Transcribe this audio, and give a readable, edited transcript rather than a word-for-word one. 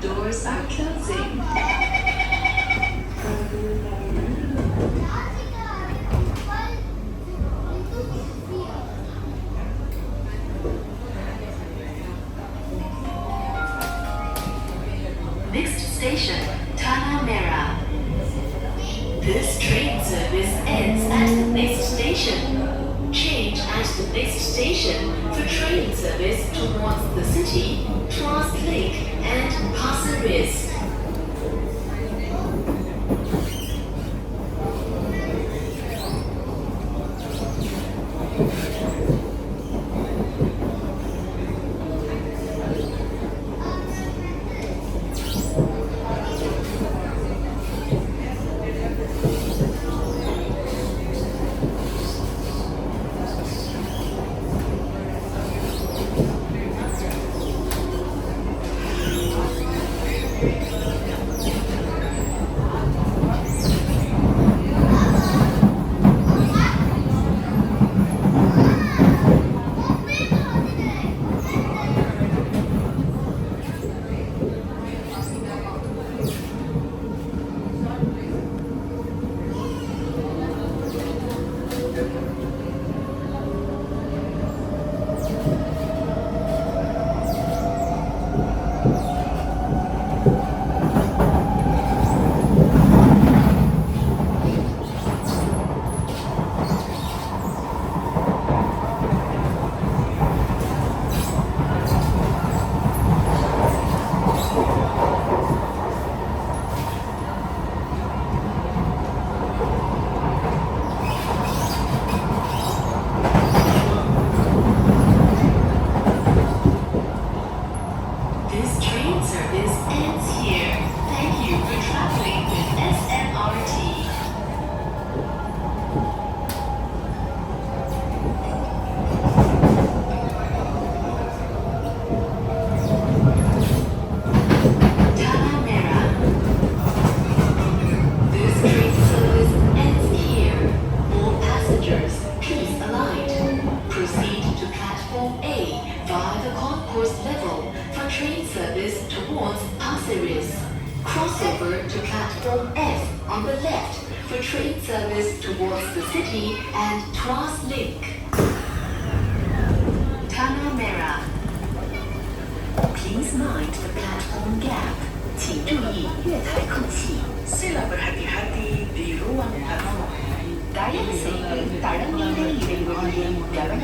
Doors are closing. Next station, Tanah Merah. This train service ends at the next station. Change at the next station for train service towards the city, Tuas Lake, and Pasir Ris. This train service ends here. Thank you for traveling with SMRT. Tanah Merah. This train service ends here. All passengers, please alight. Proceed to platform A via the concourse level for train service towards Pasir Ris. Crossover to platform F on the left for train service towards the city and Tuas Link. Tanah Merah. Please mind the platform gap. 请注意月台空隙. Sila berhati-hati di ruang tamu. Daya seiring tarang nilai jalan